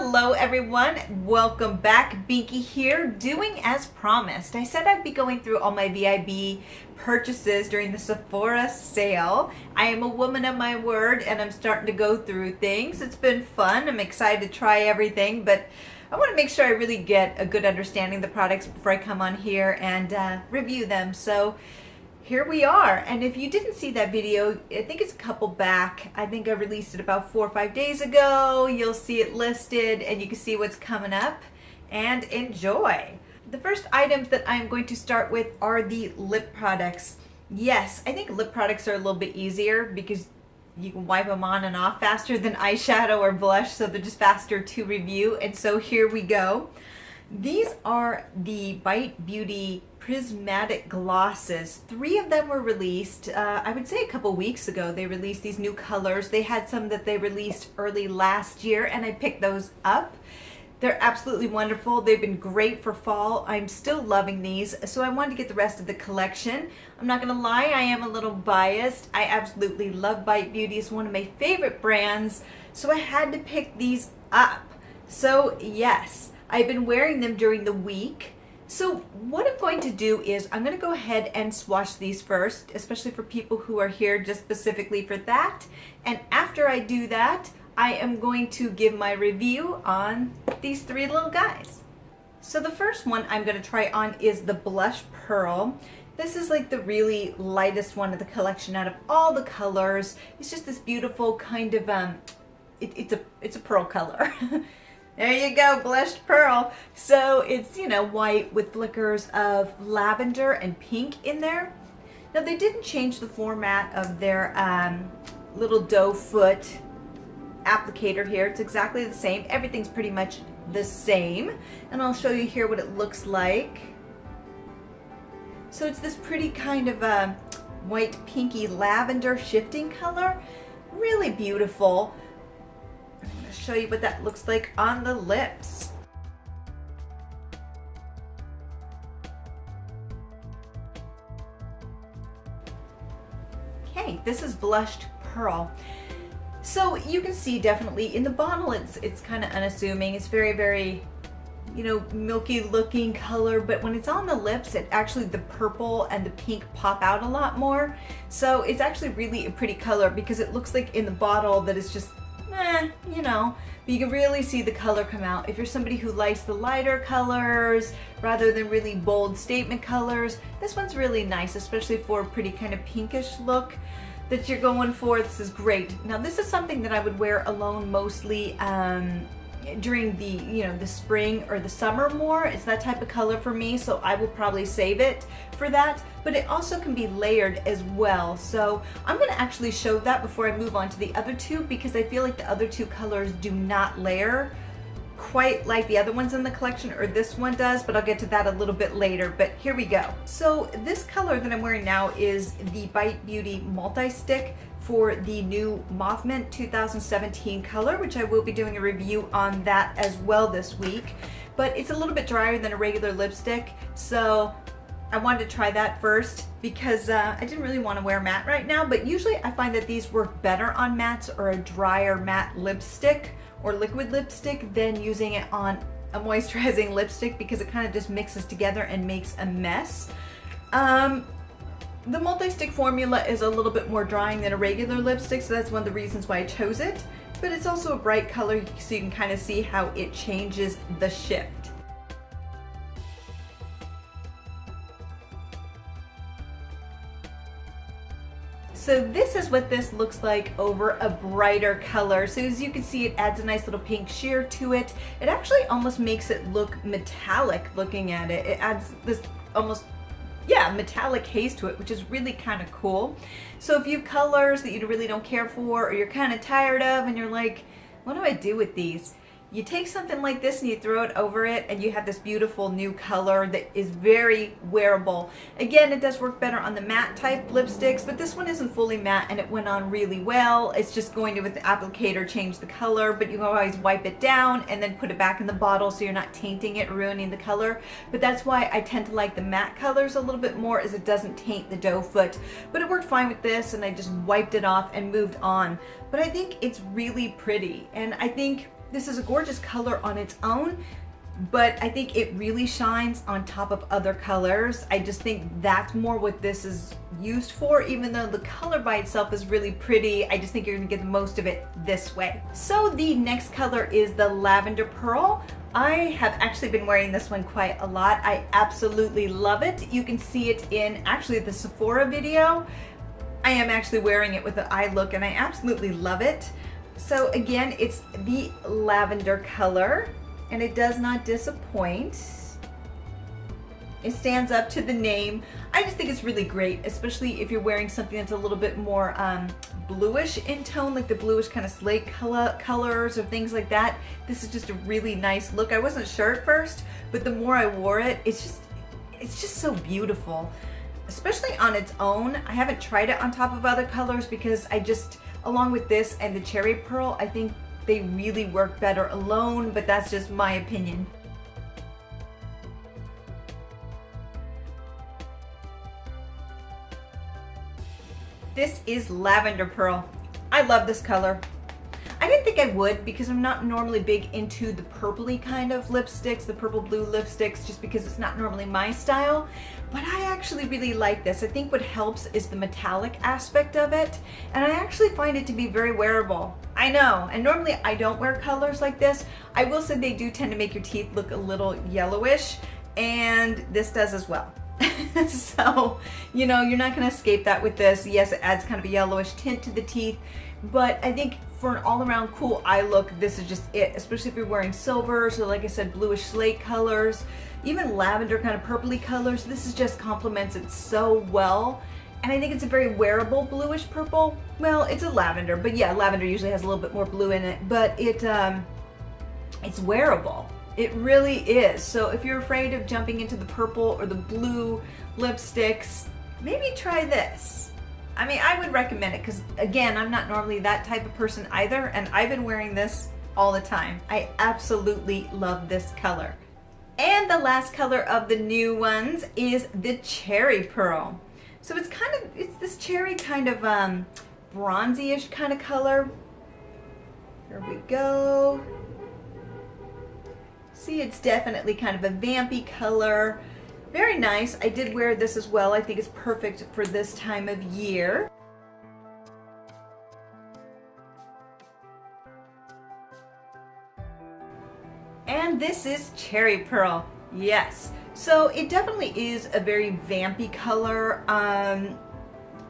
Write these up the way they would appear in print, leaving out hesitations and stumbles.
Hello everyone, welcome back. Binky here, doing as promised. I said I'd be going through all my VIB purchases during the Sephora sale. I am a woman of my word and I'm starting to go through things. It's been fun. I'm excited to try everything, but I want to make sure I really get a good understanding of the products before I come on here and review them. So here we are, and if you didn't see that video, I think it's a couple back. I think I released it about 4 or 5 days ago. You'll see it listed and you can see what's coming up and enjoy. The first items that I'm going to start with are the lip products. Yes, I think lip products are a little bit easier because you can wipe them on and off faster than eyeshadow or blush, so they're just faster to review. And so here we go. These are the Bite Beauty Prismatic glosses. 3 of them were released, I would say a couple weeks ago. They released these new colors. They had some that they released early last year and I picked those up. They're absolutely wonderful. They've been great for fall. I'm still loving these, so I wanted to get the rest of the collection. I'm not gonna lie, I am a little biased. I absolutely love Bite Beauty. It's one of my favorite brands, so I had to pick these up. So yes, I've been wearing them during the week. So what I'm going to do is I'm going to go ahead and swatch these first, especially for people who are here just specifically for that. And after I do that, I am going to give my review on these 3 little guys. So the first one I'm going to try on is the Blush Pearl. This is like the really lightest one of the collection out of all the colors. It's just this beautiful kind of, it's a pearl color. There you go, Blushed Pearl. So it's, you know, white with flickers of lavender and pink in there. Now they didn't change the format of their little doe foot applicator here. It's exactly the same. Everything's pretty much the same. And I'll show you here what it looks like. So it's this pretty kind of white pinky lavender shifting color. Really beautiful. I'm going to show you what that looks like on the lips. Okay, this is Blushed Pearl. So you can see definitely in the bottle it's kind of unassuming. It's very, you know, milky looking color, but when it's on the lips, it actually, the purple and the pink pop out a lot more. So it's actually really a pretty color because it looks like in the bottle that it's just you know, but you can really see the color come out. If you're somebody who likes the lighter colors rather than really bold statement colors, this one's really nice, especially for a pretty kind of pinkish look that you're going for. This is great. Now this is something that I would wear alone mostly during the, you know, the spring or the summer more. It's that type of color for me, so I will probably save it for that, but it also can be layered as well. So I'm going to actually show that before I move on to the other 2 because I feel like the other 2 colors do not layer quite like the other ones in the collection, or this one does, but I'll get to that a little bit later. But here we go. So this color that I'm wearing now is the Bite Beauty Multi-Stick for the new Moth Mint 2017 color, which I will be doing a review on that as well this week. But it's a little bit drier than a regular lipstick, so I wanted to try that first because I didn't really want to wear matte right now, but usually I find that these work better on mattes or a drier matte lipstick or liquid lipstick than using it on a moisturizing lipstick because it kind of just mixes together and makes a mess. The multi-stick formula is a little bit more drying than a regular lipstick, so that's one of the reasons why I chose it. But it's also a bright color, so you can kind of see how it changes the shift. So this is what this looks like over a brighter color. So as you can see, it adds a nice little pink sheer to it. It actually almost makes it look metallic looking at it. It adds this almost, yeah, metallic haze to it, which is really kind of cool. So if you have colors that you really don't care for or you're kind of tired of and you're like, what do I do with these? You take something like this and you throw it over it and you have this beautiful new color that is very wearable. Again, it does work better on the matte type lipsticks, but this one isn't fully matte and it went on really well. It's just going to, with the applicator, change the color, but you can always wipe it down and then put it back in the bottle so you're not tainting it or ruining the color. But that's why I tend to like the matte colors a little bit more, as it doesn't taint the doe foot. But it worked fine with this and I just wiped it off and moved on. But I think it's really pretty, and I think This is a gorgeous color on its own, but I think it really shines on top of other colors. I just think that's more what this is used for. Even though the color by itself is really pretty, I just think you're gonna get the most of it this way. So the next color is the Lavender Pearl. I have actually been wearing this one quite a lot. I absolutely love it. You can see it in actually the Sephora video. I am actually wearing it with the eye look and I absolutely love it. So again, it's the lavender color and it does not disappoint. It stands up to the name. I just think it's really great, especially if you're wearing something that's a little bit more bluish in tone, like the bluish kind of slate colors or things like that. This is just a really nice look. I wasn't sure at first, but the more I wore it, it's just so beautiful, especially on its own. I haven't tried it on top of other colors because along with this and the cherry pearl, I think they really work better alone, but that's just my opinion. This is Lavender Pearl. I love this color. I didn't think I would because I'm not normally big into the purpley kind of lipsticks, the purple blue lipsticks, just because it's not normally my style. But I actually really like this. I think what helps is the metallic aspect of it. And I actually find it to be very wearable. I know, and normally I don't wear colors like this. I will say they do tend to make your teeth look a little yellowish, and this does as well. So, you know, you're not gonna escape that with this. Yes, it adds kind of a yellowish tint to the teeth, but I think for an all-around cool eye look, this is just it, especially if you're wearing silvers or, like I said, bluish slate colors, even lavender kind of purpley colors. This is just complements it so well. And I think it's a very wearable bluish purple. Well, it's a lavender, but yeah, lavender usually has a little bit more blue in it, but it's wearable. It really is. So if you're afraid of jumping into the purple or the blue lipsticks, maybe try this. I mean, I would recommend it because, again, I'm not normally that type of person either, and I've been wearing this all the time. I absolutely love this color. And the last color of the new ones is the Cherry Pearl. So it's this cherry kind of bronzy-ish kind of color. Here we go. See, it's definitely kind of a vampy color. Very nice. I did wear this as well. I think it's perfect for this time of year. And this is Cherry Pearl. Yes. So it definitely is a very vampy color.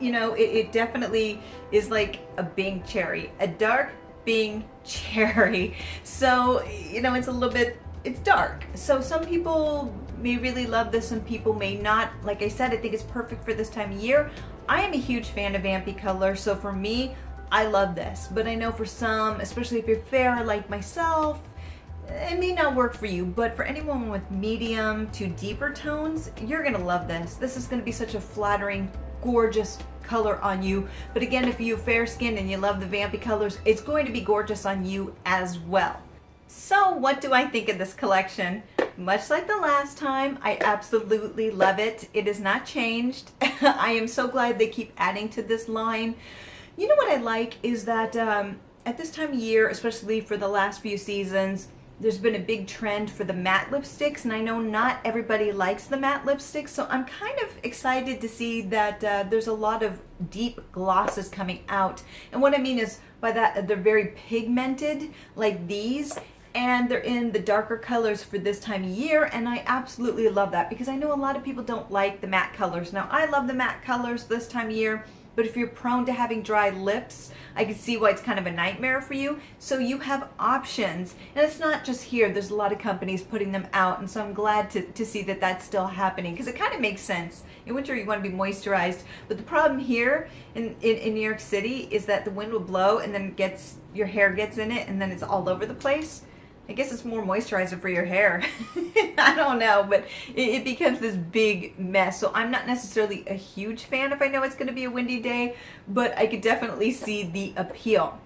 You know, it definitely is like a Bing cherry, a dark Bing cherry. So, you know, it's a little bit, it's dark. So some people may really love this, some people may not. Like I said, I think it's perfect for this time of year. I am a huge fan of vampy color, so for me, I love this. But I know for some, especially if you're fair like myself, it may not work for you. But for anyone with medium to deeper tones, you're gonna love this. This is gonna be such a flattering, gorgeous color on you. But again, if you're fair skinned and you love the vampy colors, it's going to be gorgeous on you as well. So what do I think of this collection? Much like the last time, I absolutely love it. It has not changed. I am so glad they keep adding to this line. You know what I like is that at this time of year, especially for the last few seasons, there's been a big trend for the matte lipsticks, and I know not everybody likes the matte lipsticks, so I'm kind of excited to see that there's a lot of deep glosses coming out. And what I mean is by that, they're very pigmented like these, and they're in the darker colors for this time of year, and I absolutely love that because I know a lot of people don't like the matte colors. Now, I love the matte colors this time of year, but if you're prone to having dry lips, I can see why it's kind of a nightmare for you. So you have options, and it's not just here. There's a lot of companies putting them out, and so I'm glad to see that that's still happening because it kind of makes sense. In winter, you want to be moisturized, but the problem here in New York City is that the wind will blow, and then your hair gets in it, and then it's all over the place. I guess it's more moisturizer for your hair. I don't know, but it becomes this big mess. So I'm not necessarily a huge fan if I know it's going to be a windy day, but I could definitely see the appeal.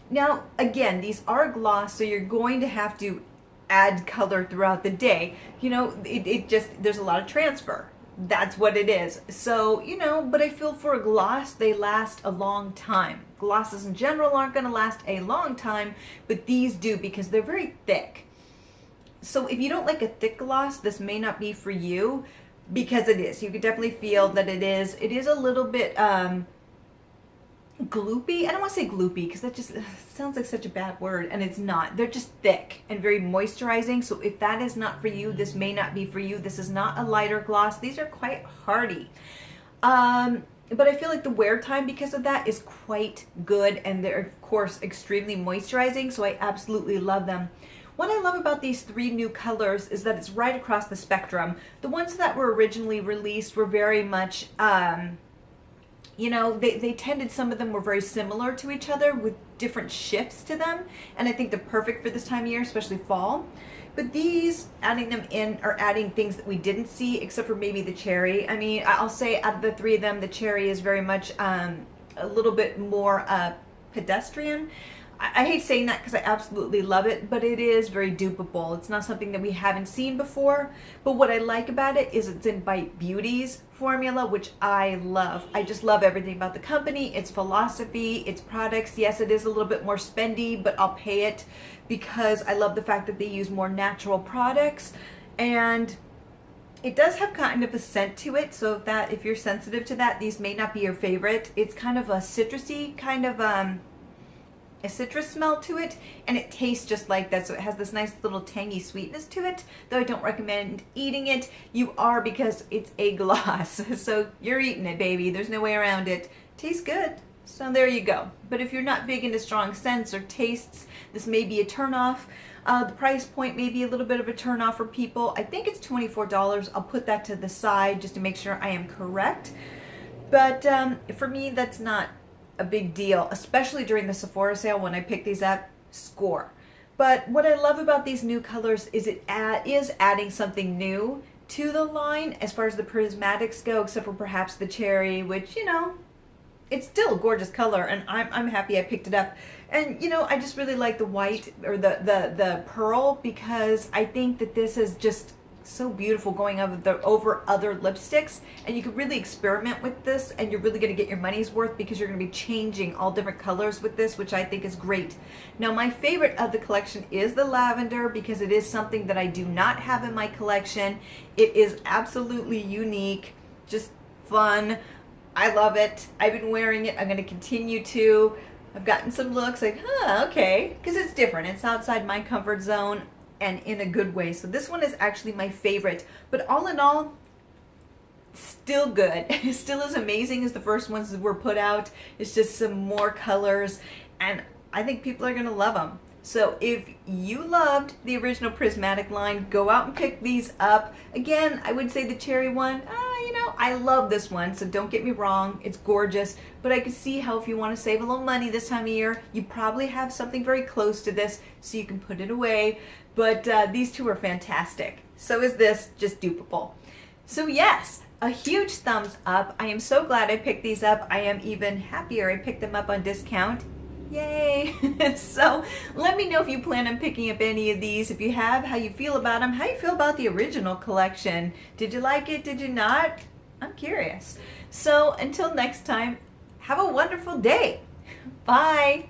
Now, again, these are gloss, so you're going to have to add color throughout the day. You know, there's a lot of transfer. That's what it is. So, you know, but I feel for a gloss, they last a long time. glosses in general aren't going to last a long time, but these do because they're very thick. So if you don't like a thick gloss, this may not be for you, because it is. You can definitely feel that it is. It is a little bit gloopy. I don't want to say gloopy because that just sounds like such a bad word, and it's not. They're just thick and very moisturizing. So if that is not for you, this may not be for you. This is not a lighter gloss. These are quite hardy. But I feel like the wear time because of that is quite good, and they're of course extremely moisturizing, so I absolutely love them. What I love about these 3 new colors is that it's right across the spectrum. The ones that were originally released were very much, you know, they tended, some of them were very similar to each other with different shifts to them, and I think they're perfect for this time of year, especially fall. But these, adding them in, are adding things that we didn't see, except for maybe the cherry. I mean, I'll say out of the 3 of them, the cherry is very much a little bit more pedestrian. I hate saying that because I absolutely love it, but it is very dupeable. It's not something that we haven't seen before. But what I like about it is it's in Bite Beauty's formula, which I love. I just love everything about the company, its philosophy, its products. Yes, it is a little bit more spendy, but I'll pay it because I love the fact that they use more natural products. And it does have kind of a scent to it, so if you're sensitive to that, these may not be your favorite. It's kind of a citrusy kind of a citrus smell to it, and it tastes just like that, so it has this nice little tangy sweetness to it. Though I don't recommend eating it, you are, because it's a gloss. So you're eating it, baby. There's no way around it. Tastes good, so there you go. But if you're not big into strong scents or tastes, this may be a turnoff. The price point may be a little bit of a turnoff for people. I think it's $24. I'll put that to the side just to make sure I am correct. But for me, that's not a big deal, especially during the Sephora sale when I pick these up. Score. But what I love about these new colors is it is adding something new to the line as far as the prismatics go, except for perhaps the cherry, which, you know, it's still a gorgeous color, and I'm happy I picked it up. And, you know, I just really like the white, or the pearl, because I think that this is just so beautiful going over other lipsticks, and you could really experiment with this, and you're really going to get your money's worth because you're going to be changing all different colors with this, which I think is great. Now, my favorite of the collection is the lavender, because it is something that I do not have in my collection. It is absolutely unique, just fun. I love it. I've been wearing it. I'm going to continue to. I've gotten some looks like, okay, because it's different. It's outside my comfort zone, and in a good way. So this one is actually my favorite. But all in all, still good. Still as amazing as the first ones that were put out. It's just some more colors, and I think people are going to love them. So if you loved the original Prismatic line, go out and pick these up. Again, I would say the cherry one, you know, I love this one, so don't get me wrong, it's gorgeous, but I can see how if you want to save a little money this time of year, you probably have something very close to this, so you can put it away. But these two are fantastic. So is this, just dupeable. So yes, a huge thumbs up. I am so glad I picked these up. I am even happier I picked them up on discount. Yay! So let me know if you plan on picking up any of these. If you have, how you feel about them. How you feel about the original collection. Did you like it? Did you not? I'm curious. So until next time, have a wonderful day. Bye!